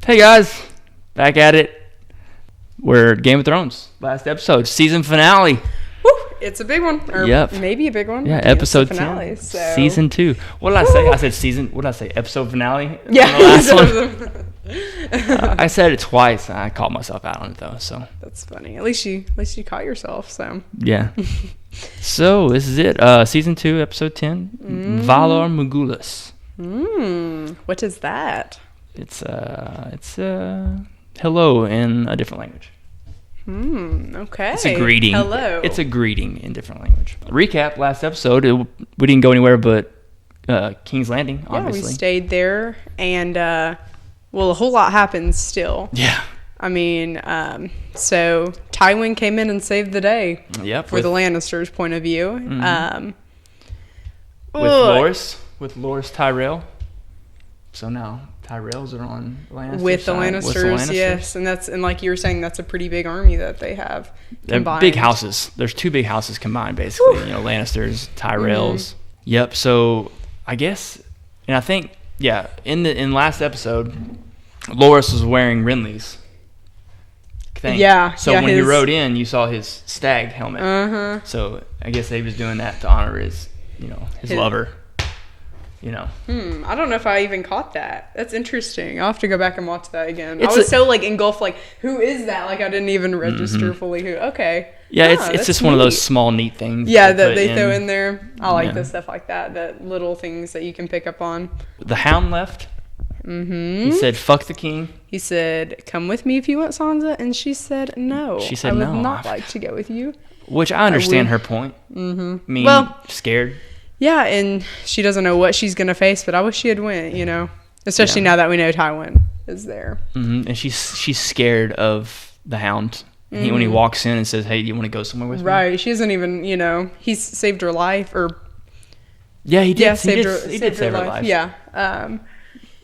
Hey guys, back at it. We're Game of Thrones, last episode, season finale. Woo, it's a big one, or maybe a big one. Yeah, episode finale, 10, so. season 2. What did I say? I said season. What did I say? Episode finale. Yeah, on the last one. I said it twice. I called myself out on it though. So that's funny. At least you caught yourself. So yeah. So this is it. Season 2, episode 10. Valar Morghulis. What is that? It's hello in a different language. Okay. It's a greeting. Hello. It's a greeting in different language. Recap last episode. We didn't go anywhere but King's Landing, obviously. Yeah, we stayed there, and a whole lot happened still. Yeah. I mean, so Tywin came in and saved the day. Yep. For the Lannisters' point of view. With Loras Tyrell. So now Tyrells are on Lannisters with the Lannisters, yes, and like you were saying, that's a pretty big army that they have combined. Big houses. There's 2 big houses combined, basically. Whew. Lannisters, Tyrells. Yep. So I guess, and I think, in last episode, Loras was wearing Renly's thing. Yeah. So when he rode in, you saw his stag helmet. So I guess he was doing that to honor his lover. I don't know if I even caught that. That's interesting. I'll have to go back and watch that again. I was so engulfed, who is that? I didn't even register fully who. Okay. Yeah, it's just neat. One of those small neat things. Yeah, that they throw in there. I like the stuff like that. That little things that you can pick up on. The Hound left. He said, "Fuck the king." He said, "Come with me if you want Sansa," and she said, "No." She said, "I would not like to go with you." Which I understand her point. Scared. Yeah, and she doesn't know what she's going to face, but I wish she had went, especially now that we know Tywin is there. And she's scared of the Hound. When he walks in and says, "Hey, do you want to go somewhere with me?" Right. She doesn't even, he's saved her life, or... Yeah, he did. Yeah, he did save her life. Yeah.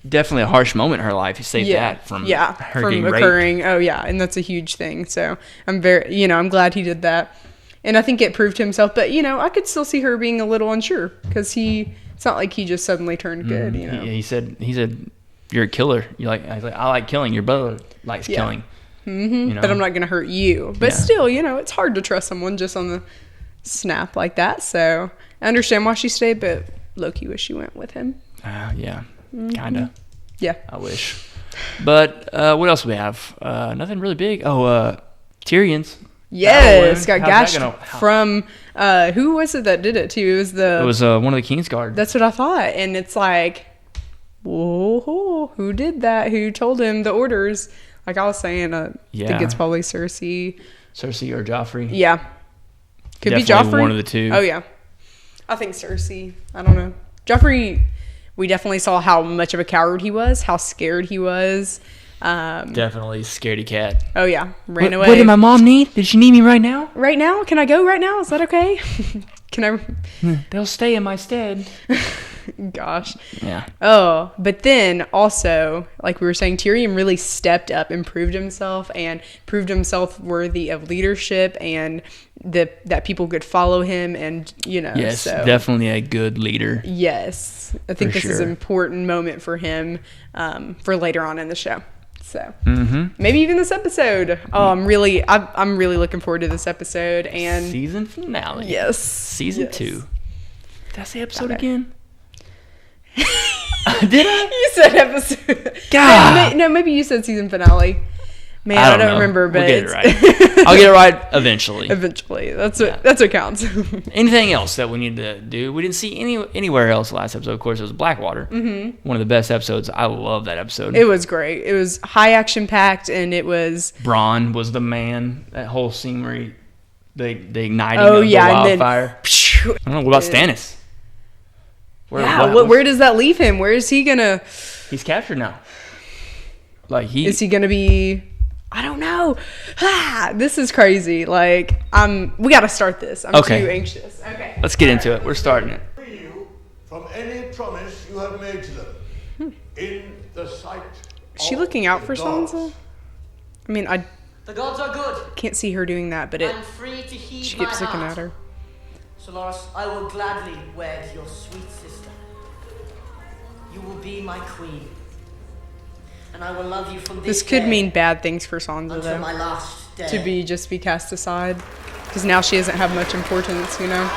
Definitely a harsh moment in her life. He saved that from her getting occurring. raped. Oh, yeah, and that's a huge thing. So I'm I'm glad he did that. And I think it proved himself, but I could still see her being a little unsure because it's not like he just suddenly turned good. He said, "You're a killer. I like killing. Your brother likes killing. But I'm not gonna hurt you. But still, it's hard to trust someone just on the snap like that. So I understand why she stayed, but low-key wish she went with him. Kinda. Yeah, I wish. But what else do we have? Nothing really big. Tyrion's. Yes, got gashed from who was it that did it too? It was one of the Kingsguard. That's what I thought, and it's like, whoa, who did that? Who told him the orders? Like I was saying, I think it's probably Cersei or Joffrey. Yeah, could Definitely be Joffrey. One of the two. Oh yeah, I think Cersei. I don't know. Joffrey. We definitely saw how much of a coward he was, how scared he was. Definitely scaredy cat. Oh yeah, ran away. What did my mom need? Did she need me right now? Right now? Can I go right now? Is that okay? Can I? They'll stay in my stead. Gosh. Yeah. Oh, but then also, like we were saying, Tyrion really stepped up and proved himself worthy of leadership and that people could follow him and Yes, definitely a good leader. Yes, I think this is an important moment for him for later on in the show. So maybe even this episode. Oh, I'm really looking forward to this episode and season finale. Yes, season 2. Did I say episode again? Did I? You said episode. God. No, maybe you said season finale. Man, I don't remember, but we'll get it right. I'll get it right eventually. Eventually, that's what counts. Anything else that we need to do? We didn't see anywhere else last episode. Of course, it was Blackwater. One of the best episodes. I love that episode. It was great. It was high action packed, and it was. Bronn was the man. That whole scene where they igniting the wildfire. I don't know. What about Stannis? Where does that leave him? Where is he gonna? He's captured now. Is he gonna be? I don't know. This is crazy. We got to start this. I'm too anxious. Okay. Let's get into it. We're starting it. Free you from any promise you have made to them in the sight. Is she looking out for Sansa? I mean, the gods are good. Can't see her doing that, but I'm free to heed she keeps looking at her. So, Loras, I will gladly wed your sweet sister. You will be my queen. and I will love you from This could day mean bad things for Sansa, until my though. last day. To be cast aside. Because now she doesn't have much importance, you know?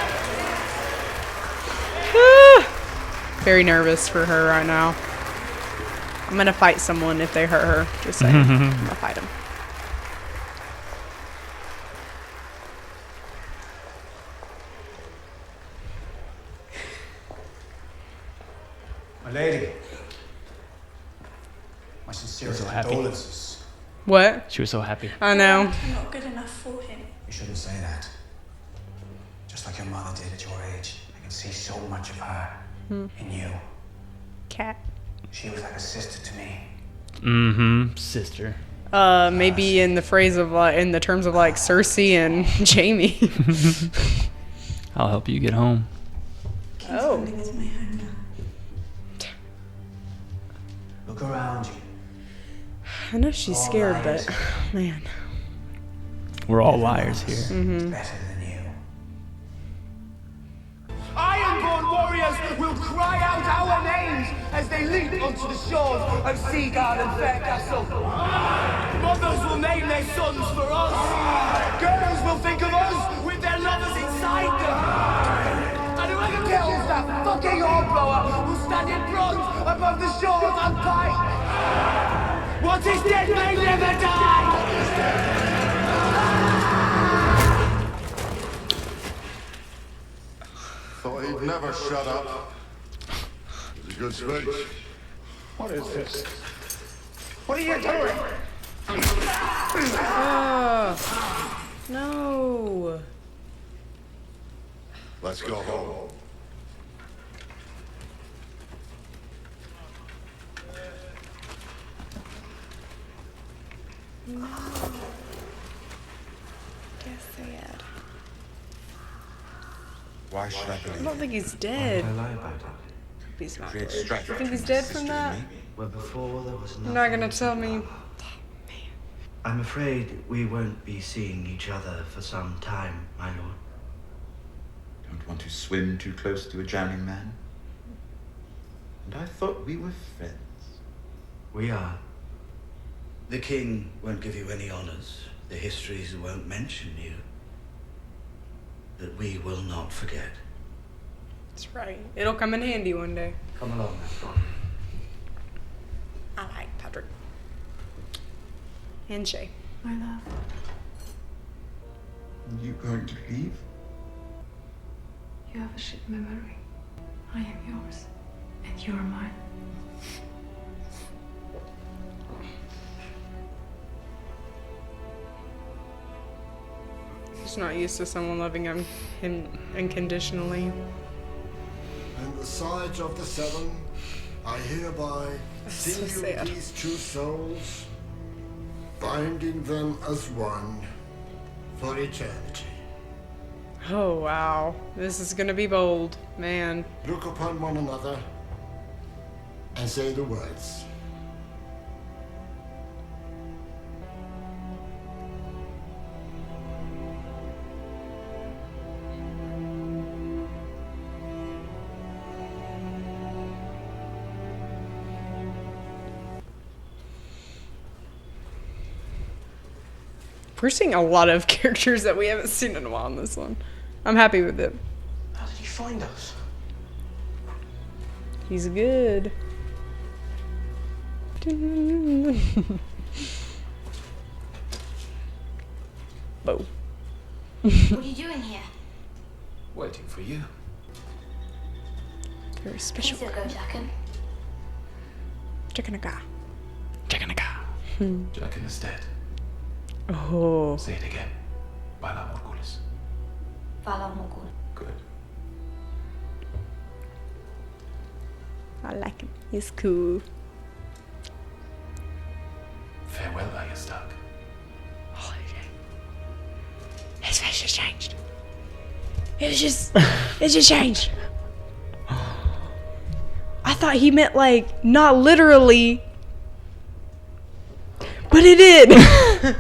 Very nervous for her right now. I'm gonna fight someone if they hurt her. Just saying. I'm gonna fight them. My lady, my sincerest So happy. condolences. What? She was so happy. I know. I'm not good enough for him. You shouldn't say that. Just like your mother did at your age. I can see so much of her in you. Cat. She was like a sister to me. Mm-hmm. Sister. Maybe in the phrase of in the terms of like Cersei and Jamie. I'll help you get home. King's Oh. Landing is my home now. Look around you. I know she's All scared, liars. but man. We're all liars here. It's better than you. Ironborn warriors will cry out our names as they leap onto the shores of Seagull and Faircastle. Mothers will name their sons for us. Girls will think of us with their lovers inside them. And whoever kills that fucking hornblower will stand in bronze above the shores on Pike. What is dead may never die. Thought he'd never shut up. It was a good speech. What is this? What are you doing? No. Let's go home. Why should I believe I don't think he's dead. I lie about it? He's not Create dead. strife You think he's between dead from sister that? and me? Where before there was You're not gonna tell me. I'm afraid we won't be seeing each other for some time, my lord. Don't want to swim too close to a drowning man. And I thought we were friends. We are. The king won't give you any honors. The histories won't mention you. But we will not forget. That's right. It'll come in handy one day. Come along, now. I like Patrick. And Shay. My love. You going to leave? You have a ship memory. I am yours. And you are mine. He's not used to someone loving him unconditionally. And the sides of the seven, I hereby so seal sad. these two souls, binding them as one for eternity. Oh wow. This is gonna be bold, man. Look upon one another and say the words. We're seeing a lot of characters that we haven't seen in a while in this one. I'm happy with it. How did you find us? He's good. Bo. What are you doing here? Waiting for you. Very Please special. don't go, Jaqen. Chicken a guy. Jaqen is dead. Oh. Say it again. Valar Morghulis. Valar Morghulis. Good. I like him. He's cool. Farewell, Arya Stark. His face just changed. It just changed. I thought he meant like not literally, but it did.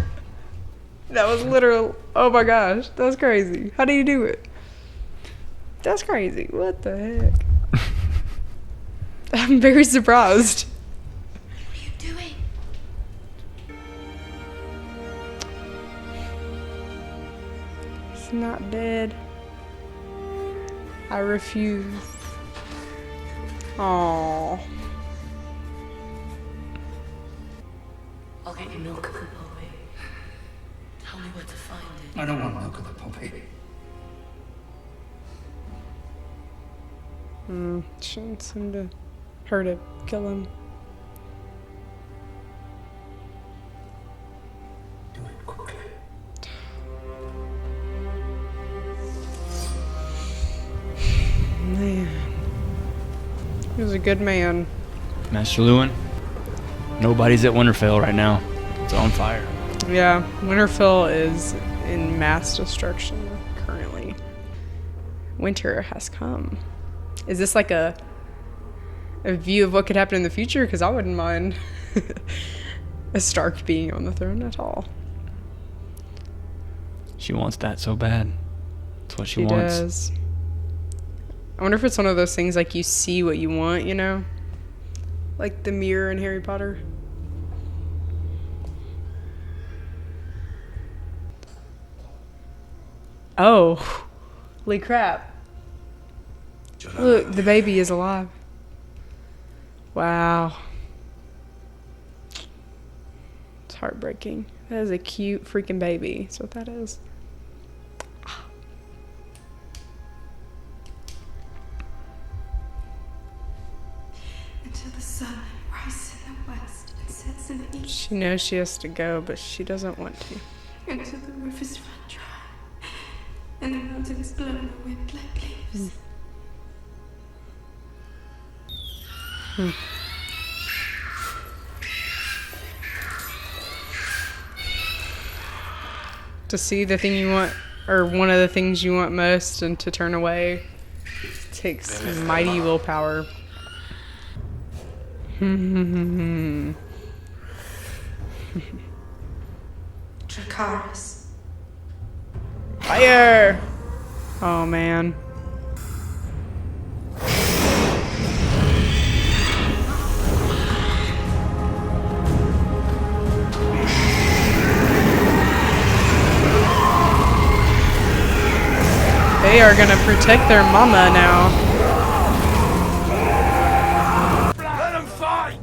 That was literal. Oh my gosh, that's crazy. How do you do it? That's crazy. What the heck? I'm very surprised. What are you doing? not dead. I refuse. Aww. I'll get you milk of the poppy. Tell me where to find it. I don't want milk of the poppy. She wants him to, her to kill him. Do it quickly. Man. He was a good man. Master Lewin, nobody's at Winterfell right now. It's on fire. Yeah, Winterfell is in mass destruction currently. Winter has come. Is this like a view of what could happen in the future? Because I wouldn't mind a Stark being on the throne at all. She wants that so bad. That's what she She wants. does. I wonder if it's one of those things like you see what you want, you know? Like the mirror in Harry Potter. Oh, holy crap. Look, the baby is alive. Wow. It's heartbreaking. That is a cute freaking baby. That's what that is. Until the sun rises in the west and sets in the east. She knows she has to go, but she doesn't want to. Until the rivers run dry and the mountains blow in the wind like leaves. To see the thing you want, or one of the things you want most, and to turn away takes mighty willpower. Dracarys. Fire! Oh man. They are gonna protect their mama now. Let them fight!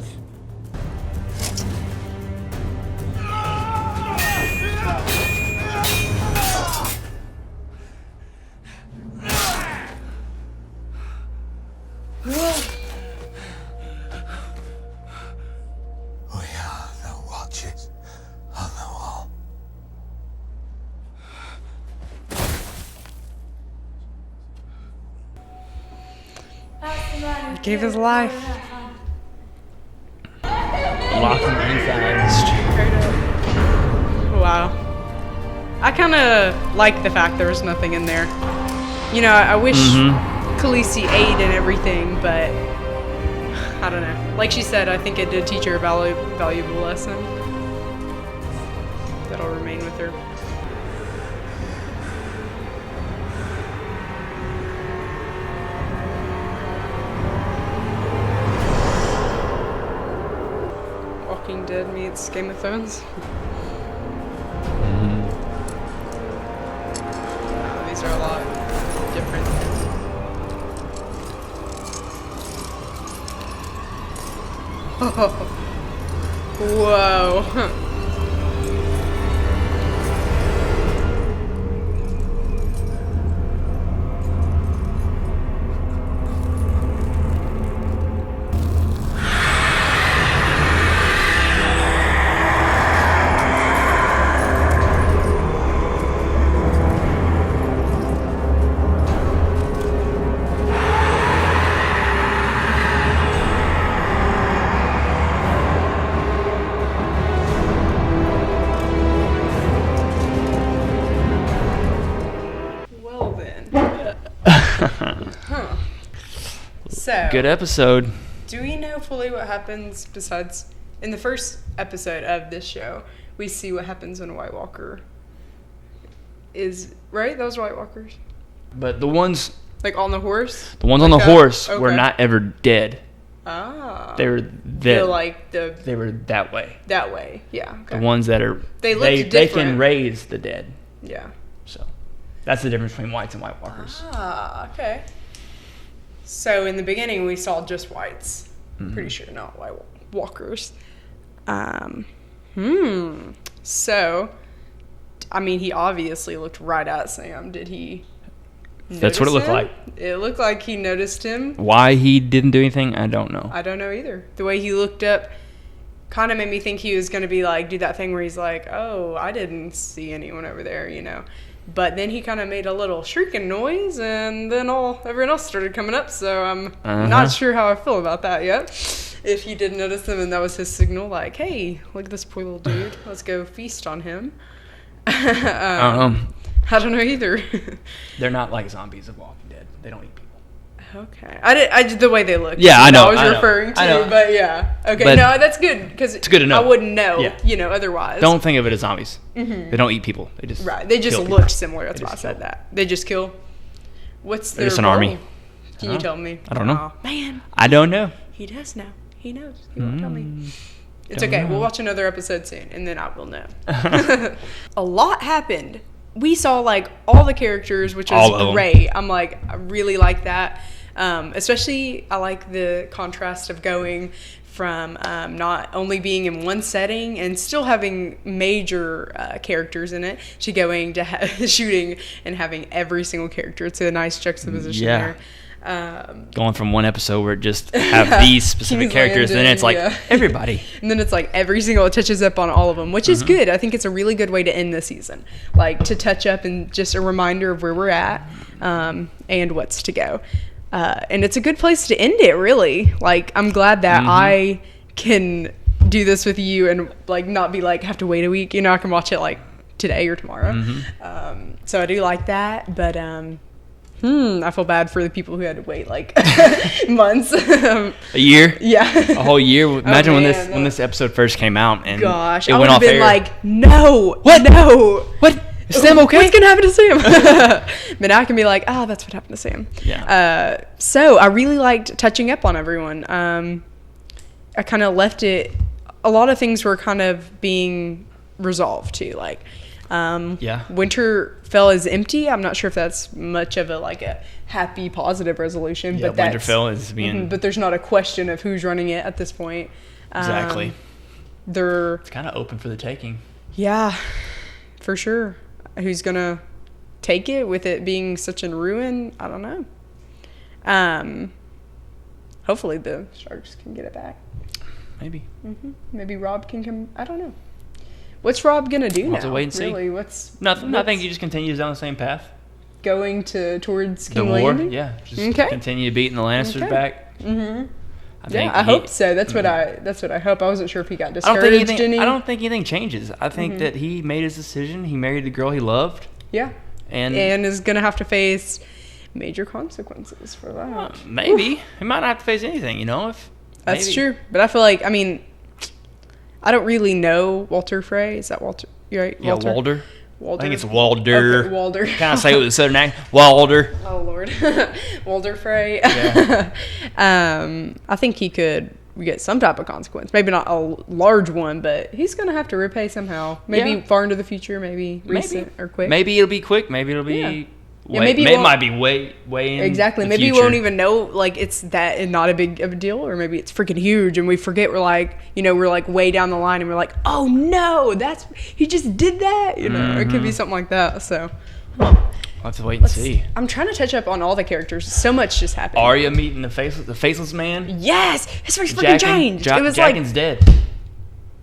We are the Watchers of the Wall. He gave his life. Lock him inside. Straight up. Wow. I kind of like the fact there was nothing in there. You know, I wish Khaleesi ate and everything, but I don't know. Like she said, I think it did teach her a valuable lesson that'll remain with her. Walking Dead meets Game of Thrones. These are a lot different. Whoa. Well then. Huh. So, Good episode. do we know fully what happens besides in the first episode of this show? We see what happens when a White Walker is right. Those White Walkers, But the ones like on the horse. on the Like that? horse were Okay. not ever dead. Ah. They were They're like they were that way. that way. Yeah. Okay. The ones that are They looked they different. can raise the dead. Yeah. So That's the difference between whites and White Walkers. Ah, okay. So in the beginning, we saw just whites. Pretty sure, not White Walkers. So, I mean, he obviously looked right at Sam. Did he? That's what it looked like. It looked like he noticed him. Why he didn't do anything, I don't know. I don't know either. The way he looked up kind of made me think he was going to be like, do that thing where he's like, oh, I didn't see anyone over there, you know. But then he kind of made a little shrieking noise, and then everyone else started coming up. So I'm not sure how I feel about that yet. If he did notice them, and that was his signal, like, hey, look at this poor little dude. Let's go feast on him. I don't know either. They're not like zombies of Walking Dead. They don't eat people. Okay. I the way they look. Yeah, I know. I was referring to, but yeah. Okay, but no, that's good because it's good to know. I wouldn't know, you know, otherwise. Don't think of it as zombies. They don't eat people. They just They just kill look people. similar. That's why I said that. They just kill. What's their They're just an role? army. Can you tell me? I don't know. Aw, man. I don't know. He does know. He knows. He won't tell me. It's okay. We'll watch another episode soon, and then I will know. A lot happened. We saw like all the characters, which was great. I'm like, I really like that. Especially, I like the contrast of going from not only being in one setting and still having major characters in it to going to shooting and having every single character. It's a nice juxtaposition there. Going from one episode where it just have these specific characters, and then it's like everybody. And then it's like every single, it touches up on all of them, which is good. I think it's a really good way to end the season. Like to touch up and just a reminder of where we're at and what's to go. And it's a good place to end it, really. Like, I'm glad that I can do this with you and like not be like, have to wait a week. You know, I can watch it like today or tomorrow. So I do like that, but I feel bad for the people who had to wait like months. A year? Yeah. A whole year. Imagine when this episode first came out and gosh, it I went would have off been air. like, no. What? No. What? Is Sam okay? What's going to happen to Sam? But now I can be like, that's what happened to Sam. Yeah. So I really liked touching up on everyone. I kind of left it, a lot of things were kind of being resolved too. Like, Winterfell is empty. I'm not sure if that's much of a happy, positive resolution. Yeah, but that's, Winterfell is being... but there's not a question of who's running it at this point. Exactly. It's kind of open for the taking. Yeah, for sure. Who's going to take it with it being such in ruin? I don't know. Hopefully the Sharks can get it back. Maybe. Maybe Rob can come. I don't know. What's Rob going to do now? We'll have to wait and see. Really, Nothing. I think he just continues down the same path. Going towards the King war. Landing? Yeah. Just continue beating the Lannisters back. I hope so. That's what I hope. I wasn't sure if he got discouraged. I don't think anything changes. I think that he made his decision. He married the girl he loved. Yeah. And is going to have to face major consequences for that. Maybe. He might not have to face anything, you know? That's true. But I feel like, I don't really know Walter Frey. Is that Walter? You're right? Yeah, Walter? I think it's Walder. Okay, Walder. Kind of say it with a southern accent. Walder. Oh, Lord. Walder Frey. Yeah. I think he could get some type of consequence. Maybe not a large one, but he's going to have to repay somehow. Maybe far into the future, maybe recent or quick. Maybe it'll be quick. Maybe it'll be... maybe it might be way in exactly. The maybe future. we won't even know like it's that and not a big of a deal, or maybe it's freaking huge and we forget. We're like, we're like way down the line and we're like, oh no, he just did that. It could be something like that. So we'll have to wait and see. I'm trying to touch up on all the characters. So much just happened. Arya meeting the faceless man. Yes, his face freaking changed. It was Jaqen's dead.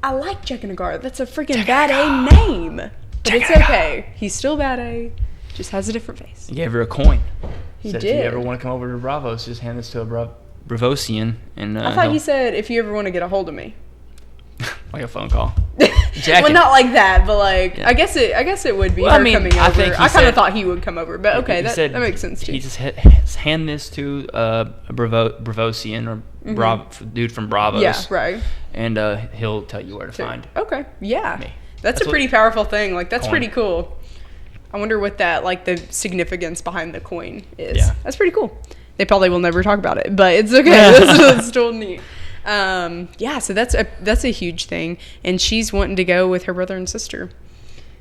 I like Jaqen. That's a freaking bad A name, but it's okay. He's still bad A. Just has a different face. He gave her a coin. He said, did. If you ever want to come over to Bravos, just hand this to a Bravosian. And I thought he said, if you ever want to get a hold of me. Like a phone call. Well, not like that, but like I guess it would be her coming over. I kind of thought he would come over, but okay, that makes sense too. He just hand this to a Bravosian or dude from Bravos. Yeah, right. And he'll tell you where to find. Okay, yeah, me. That's a pretty powerful thing. Like that's pretty cool. I wonder what that, like, the significance behind the coin is. Yeah. That's pretty cool. They probably will never talk about it, but it's okay. That's still neat. So that's a huge thing. And she's wanting to go with her brother and sister,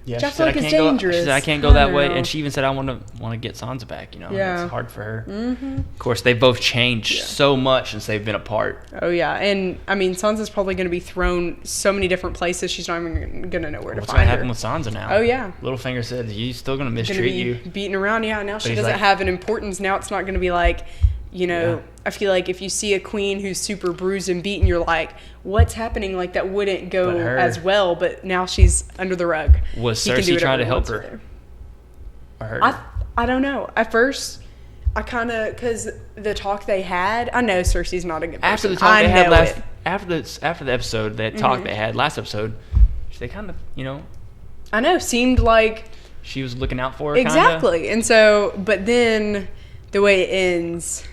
Yeah, Which I she feel said, like I is can't go. She dangerous. said, I can't go I that way. know. And she even said, I want to get Sansa back. You know, Yeah. it's hard for her. Mm-hmm. Of course, they've both changed so much since they've been apart. Oh yeah, and I mean Sansa's probably going to be thrown so many different places. She's not even going to know where What's to going find to happen her. with Sansa now? Oh yeah. Littlefinger said, "You still going to Gonna mistreat be you?" beaten around. Yeah, now she he's doesn't like- have an importance. Now it's not going to be like, you know. Yeah. I feel like if you see a queen who's super bruised and beaten, you're like, what's happening? Like that wouldn't go But her- as well. But now she's under the rug. Was He can do Cersei whatever trying to he help wants with her? Or hurt her? I don't know. At first, I kind of because the talk they had. I know Cersei's not a good person. After the talk I they had know last, it. after the episode, that talk they had last episode, they kind of, you know, I know. Seemed like she was looking out for her. Kinda. exactly. And so, but then the way it ends.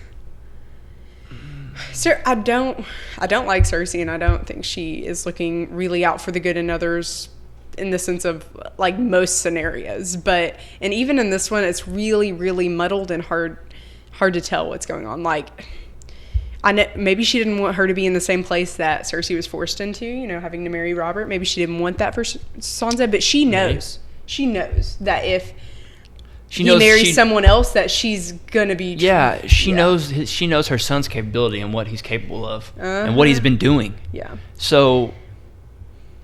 Sir, I don't like Cersei, and I don't think she is looking really out for the good in others in the sense of like most scenarios. But and even in this one, it's really, really muddled and hard to tell what's going on. Like, I know maybe she didn't want her to be in the same place that Cersei was forced into. You know, having to marry Robert. Maybe she didn't want that for Sansa, but she knows. She knows that if he marries someone else, that she's gonna be. Yeah, she knows. She knows her son's capability and what he's capable of, and what he's been doing. Yeah. So,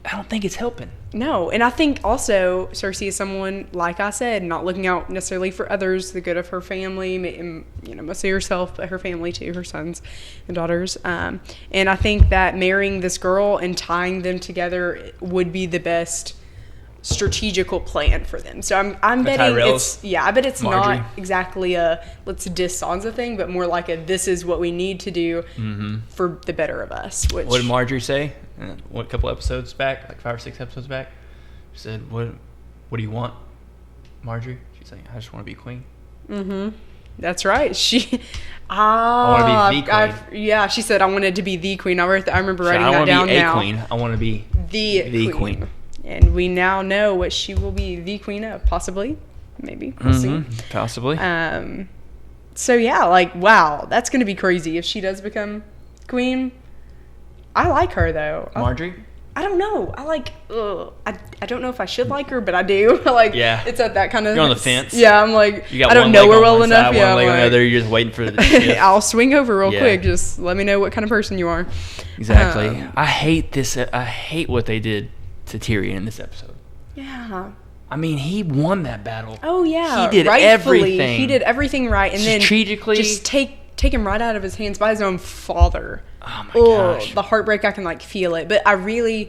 I don't think it's helping. No, and I think also Cersei is someone, like I said, not looking out necessarily for others, the good of her family, and, you know, mostly herself, but her family too, her sons and daughters. And I think that marrying this girl and tying them together would be the best strategical plan for them. So I'm betting I bet it's Marjorie. not exactly a let's diss Sansa thing, but more like a this is what we need to do for the better of us. Which What did Marjorie say? What couple episodes back, like 5 or 6 episodes back? She said, "What do you want, Marjorie?" She's like, "I just want to be queen." That's right. I wanna be the queen. Yeah, she said I wanted to be the queen. I remember writing I that don't down want to be now. a queen. I want to be The queen. And we now know what she will be the queen of, possibly, maybe. We'll see. Possibly. So yeah, like wow, that's gonna be crazy if she does become queen. I like her though. Marjorie? I don't know. I like. I don't know if I should like her, but I do. Like. Yeah. It's at that kind of. You're on the fence. Yeah, I'm like. You got I don't one know leg her on well one enough. side, Yeah. one leg I'm on the like, other. You're just waiting for the shift. I'll swing over real Yeah. quick. Just let me know what kind of person you are. Exactly. I hate this. I hate what they did to Tyrion in this episode. Yeah. I mean, he won that battle. Oh yeah. He did Rightfully, everything. He did everything right, and then Strategically- just take him right out of his hands by his own father. Oh my gosh. The heartbreak, I can like feel it. But I really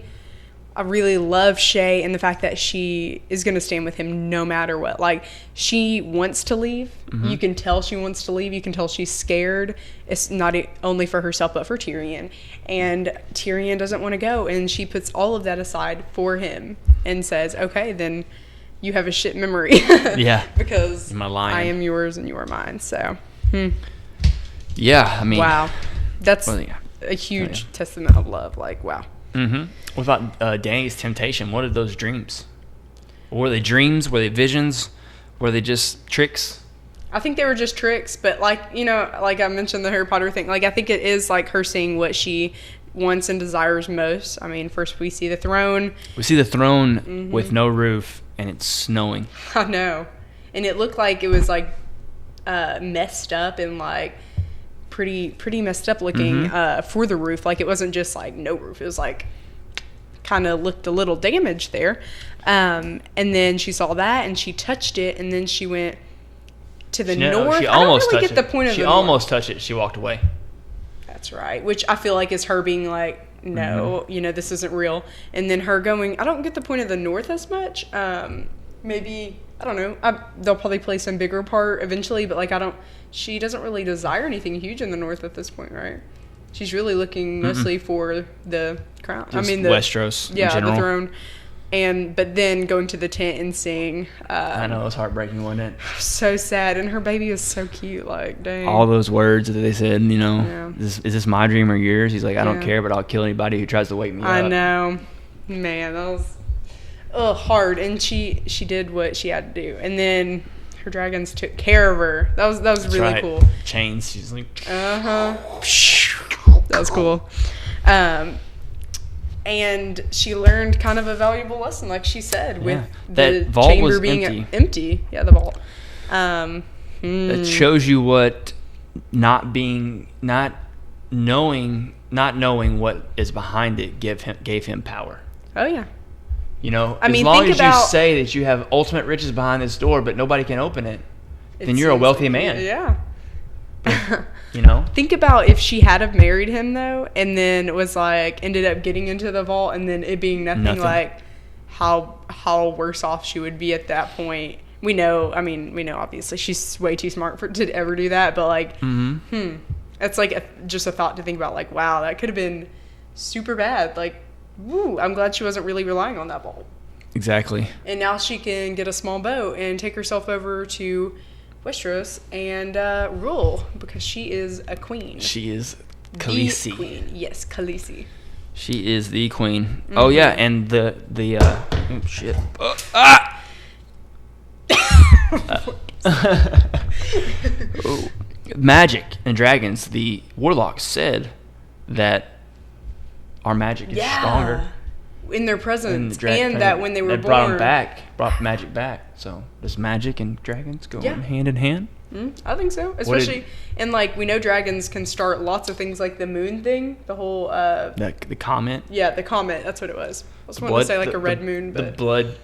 love Shay and the fact that she is going to stand with him no matter what. Like, she wants to leave. You can tell she wants to leave. You can tell she's scared. It's not only for herself, but for Tyrion. And Tyrion doesn't want to go. And she puts all of that aside for him and says, okay, then you have a shit memory. Yeah. Because Am I lying? I am yours and you are mine. So, Yeah, I mean. wow. That's Well, yeah. a huge testament of love. Like, wow. What about Dany's temptation? What are those dreams? Were they dreams? Were they visions? Were they just tricks? I think they were just tricks, but like, you know, like I mentioned the Harry Potter thing, like I think it is like her seeing what she wants and desires most. I mean, first we see the throne. We see the throne with no roof, and it's snowing. I know. And it looked like it was like messed up and like pretty messed up looking for the roof. Like it wasn't just like no roof. It was like kind of looked a little damaged there. And then she saw that and she touched it, and then she went to the north. She I don't almost really touched get the point it. of She the almost touched it. She walked away. That's right. Which I feel like is her being like, no, you know, this isn't real. And then her going, I don't get the point of the north as much. Maybe, I don't know. They'll probably play some bigger part eventually, but like she doesn't really desire anything huge in the north at this point, right? She's really looking mostly for the crown. Just I mean, Westeros in general. the throne. But then going to the tent and seeing. I know, it was heartbreaking, wasn't it? So sad. And her baby is so cute. Like, dang. All those words that they said, you know, Yeah. is this my dream or yours? He's like, I don't Yeah. care, but I'll kill anybody who tries to wake me up. I know. Man, that was hard. And she did what she had to do. And then her dragons took care of her. That was That's really right. cool. Chains. She's like, That was cool. And she learned kind of a valuable lesson, like she said, with that the vault chamber was being empty. Yeah, the vault. That shows you what not knowing what is behind it gave him power. Oh yeah. You know, I mean, as long think as you about- say that you have ultimate riches behind this door, but nobody can open it, then you're a wealthy man. Yeah. You know? Think about if she had have married him though, and then was like ended up getting into the vault, and then it being nothing. Like how worse off she would be at that point. We know obviously she's way too smart to ever do that, but like, it's like just a thought to think about. Like, wow, that could have been super bad. Like, woo, I'm glad she wasn't really relying on that vault. Exactly. And now she can get a small boat and take herself over to Westeros and rule, because she is a queen. She is Khaleesi. The queen. Yes, Khaleesi. She is the queen. Oh yeah, and the oh shit. Oh. Magic and dragons. The warlocks said that our magic is stronger in their presence, and that when they were born, brought magic back. So does magic and dragons go hand in hand? I think so. Especially, and like we know dragons can start lots of things, like the moon thing, the whole the comet. Yeah, the comet. That's what it was. I was wanting to say like a red moon, but the blood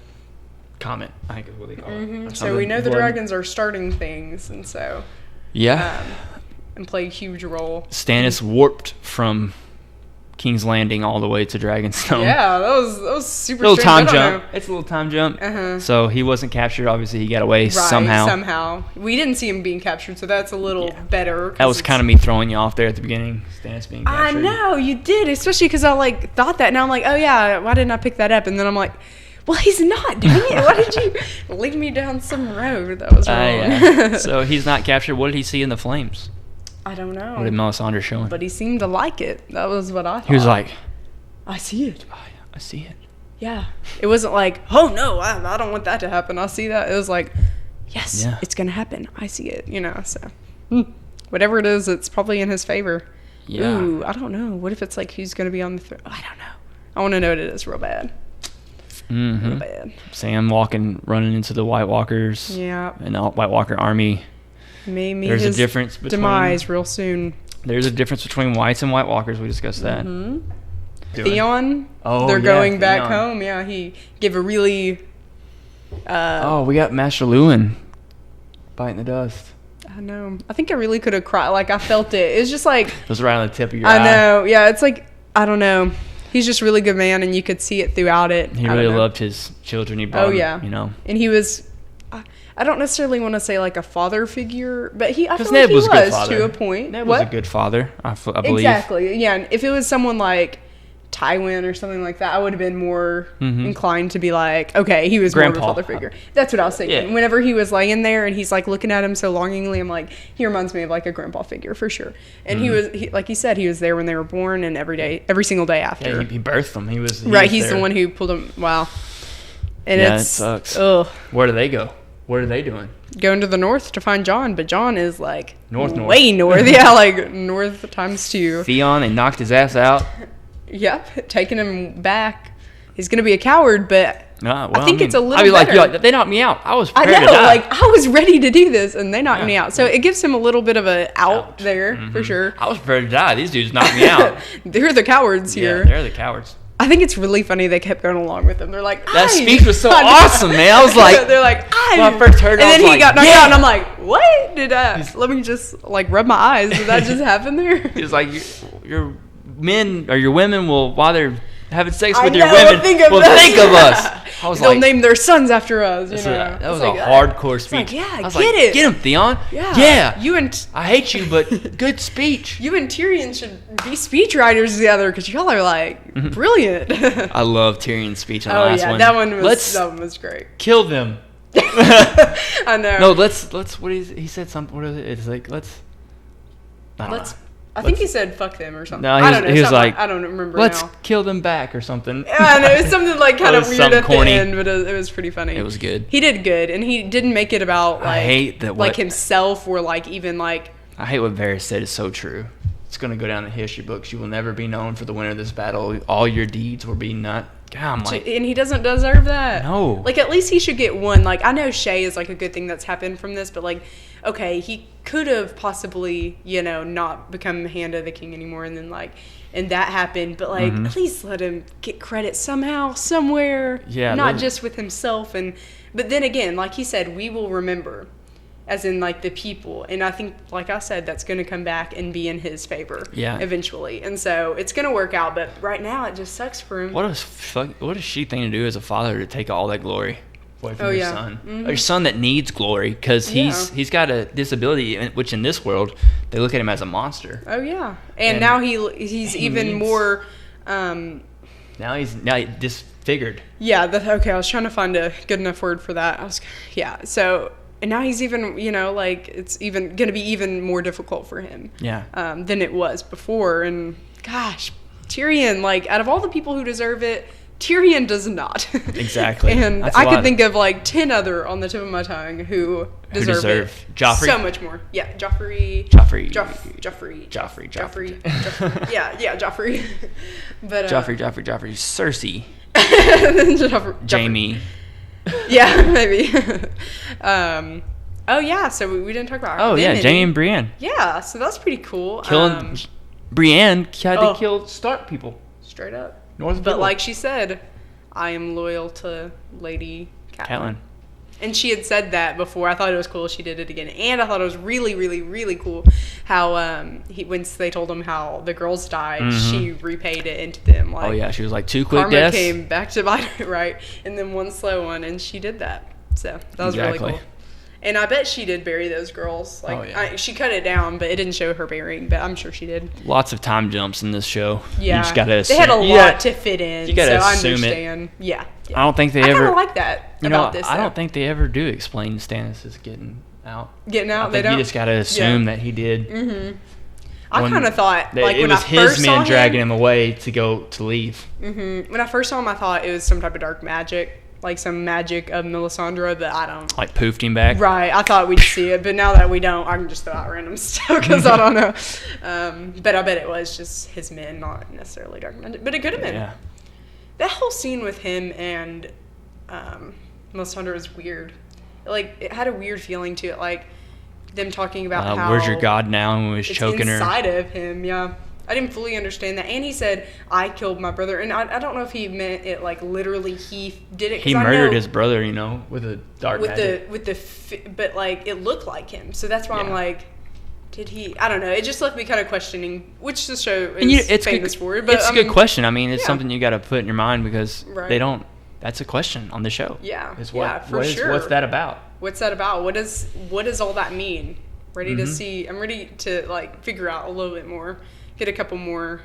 comet, I think is what they call it. So we know the dragons are starting things, and so and play a huge role. Stannis warped from King's Landing all the way to Dragonstone. Yeah, that was super little strange. time jump. It's a little time jump. So he wasn't captured. Obviously, he got away somehow. We didn't see him being captured, so that's a little better. That was kind of me throwing you off there at the beginning. Stannis being captured. I know you did, especially because I like thought that. Now I'm like, oh yeah, why didn't I pick that up? And then I'm like, well, he's not doing it. Why did you lead me down some road that was wrong? So he's not captured. What did he see in the flames? I don't know. What did Melisandre show him? But he seemed to like it. That was what I thought. He was like, I see it. I see it. Yeah. It wasn't like, oh no, I don't want that to happen. I see that. It was like, yes, it's going to happen. I see it, you know, so. Whatever it is, it's probably in his favor. Yeah. Ooh, I don't know. What if it's like who's going to be on the throne? I don't know. I want to know what it is real bad. Real bad. Sam running into the White Walkers. Yeah. And the White Walker army. Maybe there's his a difference between demise real soon. There's a difference between Whites and White Walkers. We discussed that. Theon. They're going back home. Yeah, he gave a really. We got Master Lewin biting the dust. I know. I think I really could have cried. Like I felt it. It was just like. It was right on the tip of your eye. I know. Yeah, it's like I don't know. He's just a really good man, and you could see it throughout it. He really loved his children. He brought them, you know. And he was. I don't necessarily want to say like a father figure, but I feel like Ned he was to a point. Ned was a good father, I believe. Exactly. Yeah. And if it was someone like Tywin or something like that, I would have been more inclined to be like, okay, he was Grandpa. more of a father figure. That's what I was thinking. Yeah. Whenever he was laying there and he's like looking at him so longingly, I'm like, he reminds me of like a grandpa figure for sure. And he was, like he said, he was there when they were born and every single day after. Yeah, he birthed them. He was he's there. the one who pulled them. Wow. And it sucks. Ugh. Where do they go? What are they doing? Going to the north to find Jon, but Jon is like way north. Yeah, like north times 2. Theon, they knocked his ass out. Yep, taking him back. He's gonna be a coward, but I think it's a little. I'd be better. like, yo, they knocked me out. I was prepared to die. Like I was ready to do this, and they knocked me out. So it gives him a little bit of a out there for sure. I was prepared to die. These dudes knocked me out. They're the cowards here. Yeah, they're the cowards. I think it's really funny they kept going along with him. They're like, that speech was so awesome, man. I was like, they're like, when I first heard it, and then he got knocked out, and I'm like, what did let me just like rub my eyes? Did that just happen there? He's like, your men or your women will, while they're having sex with your women, think of us. I was They'll name their sons after us. You know? That was a hardcore speech. Like, I was like, get him, Theon. Yeah. You and I hate you, but good speech. You and Tyrion should be speech writers together because y'all are like brilliant. I love Tyrion's speech on the last one. That one was great. Kill them. I know. No, let's. What he said something. What is it? It's like I think he said "fuck them" or something. No, I don't know. He was like, I don't remember. Let's kill them back or something. Yeah, I know. It was something like kind of weird at corny. the end, but it was pretty funny. It was good. He did good, and he didn't make it about like I hate that like himself or like even like. I hate what Varys said is so true. it's going to go down in the history books. You will never be known for the winner of this battle. All your deeds will be not. God, I'm like, and he doesn't deserve that. No. Like, at least he should get one. Like, I know Shay is like a good thing that's happened from this, but like, okay, he could have possibly, you know, not become Hand of the King anymore, and then like, and that happened. But like, at least let him get credit somehow, somewhere. Yeah. Not just with himself. But then again, like he said, we will remember. As in, like, the people. And I think, like I said, that's going to come back and be in his favor eventually. And so it's going to work out. But right now, it just sucks for him. What a shitty thing to do as a father, to take all that glory away from your son. Your son that needs glory, because he's got a disability, which in this world, they look at him as a monster. Oh, yeah. And now he's even more... now he's disfigured. Yeah. Okay, I was trying to find a good enough word for that. So... And now he's even, you know, like, it's even going to be even more difficult for him than it was before. And gosh, Tyrion, like, out of all the people who deserve it, Tyrion does not. Exactly. And I could think of like 10 other on the tip of my tongue who deserve it Joffrey. So much more. Yeah, Joffrey. Yeah, Joffrey. But Joffrey. Cersei. Jamie. Yeah, maybe. Oh yeah, so we didn't talk about. Jamie and Brienne. Yeah, so that's pretty cool. Killing Brienne had to kill Stark people. Straight up. North but like she said, I am loyal to Lady Catelyn. And she had said that before. I thought it was cool she did it again. And I thought it was really, really, really cool how once they told him how the girls died, she repaid it into them. Like, she was like 2 quick karma deaths. Came back to bite it, right? And then 1 slow one, and she did that. So that was really cool. And I bet she did bury those girls. Like she cut it down, but it didn't show her burying, but I'm sure she did. Lots of time jumps in this show. Yeah. You just gotta assume. They had a lot to fit in, you gotta so assume I understand. It. Yeah. I don't think they I ever. I kind of like that about this. I don't think they ever do explain Stannis is getting out. Getting out? I think you just gotta assume that he did. Mm-hmm. I kind of thought, like, it when was I first his saw men him, dragging him away to leave. Mm-hmm. When I first saw him, I thought it was some type of dark magic. Like some magic of Melisandre, but I don't. Like poofed him back? Right. I thought we'd see it, but now that we don't, I can just throw out random stuff because I don't know. But I bet it was just his men, not necessarily dark magic. But it could have been. Yeah. That whole scene with him and Melisandre was weird. Like, it had a weird feeling to it. Like, them talking about how... Where's your God now? And was choking her. Inside of him, yeah. I didn't fully understand that. And he said, I killed my brother. And I don't know if he meant it like literally he did it. He murdered his brother, you know, with a dark magic. But like it looked like him. So that's why I'm like, did he? I don't know. It just left me kind of questioning, which the show is famous for. But it's a good question. I mean, it's something you got to put in your mind because they don't. That's a question on the show. Yeah. For sure. What's that about? What's that about? What does all that mean? Ready to see. I'm ready to like figure out a little bit more. Get a couple more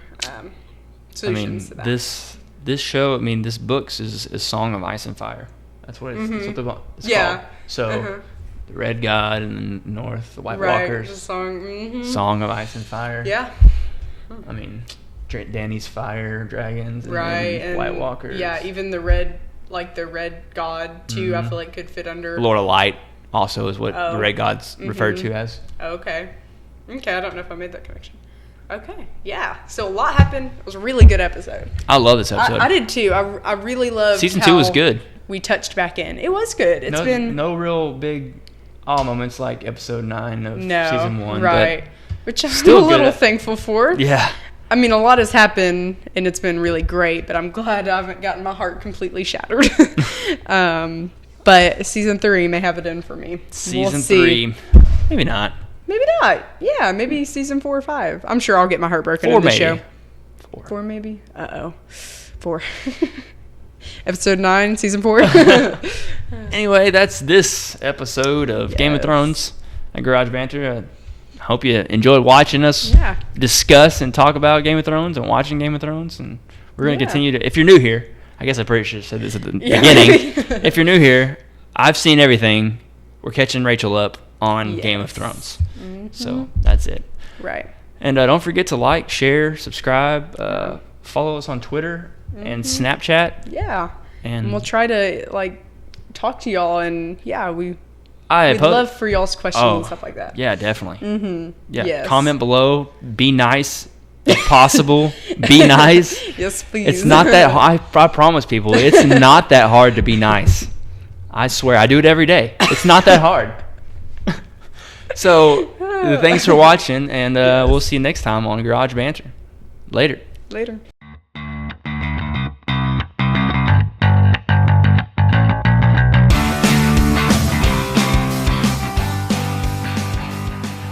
solutions to that. This show, this books is Song of Ice and Fire. That's what it's called. So the Red God in the North, the White Walkers. The song. Song of Ice and Fire. Yeah. Dany's fire dragons and and White Walkers. Yeah, even the Red God too. I feel like could fit under. Lord of Light also is what the Red God's referred to as. Okay, I don't know if I made that connection. Okay, yeah. So a lot happened. It was a really good episode. I love this episode. I did too. I really loved Season 2 was good. We touched back in. It was good. It's been... No real big moments like episode 9 of Season 1. Right. Which I'm still a little thankful for. Yeah. A lot has happened, and it's been really great, but I'm glad I haven't gotten my heart completely shattered. But Season 3 may have it in for me. Season 3. Maybe not. Maybe not. Yeah, maybe Season 4 or 5. I'm sure I'll get my heart broken in the show. 4 maybe? 4. Episode 9, Season 4. Anyway, that's this episode of Game of Thrones at GarageBanter. I hope you enjoyed watching us discuss and talk about Game of Thrones and watching Game of Thrones. And we're going to continue to... If you're new here, I guess I pretty should have said this at the beginning. If you're new here, I've seen everything. We're catching Rachel up on Game of Thrones. So that's it. Right. And don't forget to like, share, subscribe, follow us on Twitter and Snapchat. Yeah. And we'll try to talk to y'all, and I We'd love for y'all's questions and stuff like that. Yeah, definitely. Mm-hmm. Yeah, yes. comment below. Be nice if possible. Be nice. Yes, please. It's not that hard. I promise people, it's not that hard to be nice. I swear, I do it every day. It's not that hard. So, thanks for watching, and we'll see you next time on Garage Banter. Later. Later.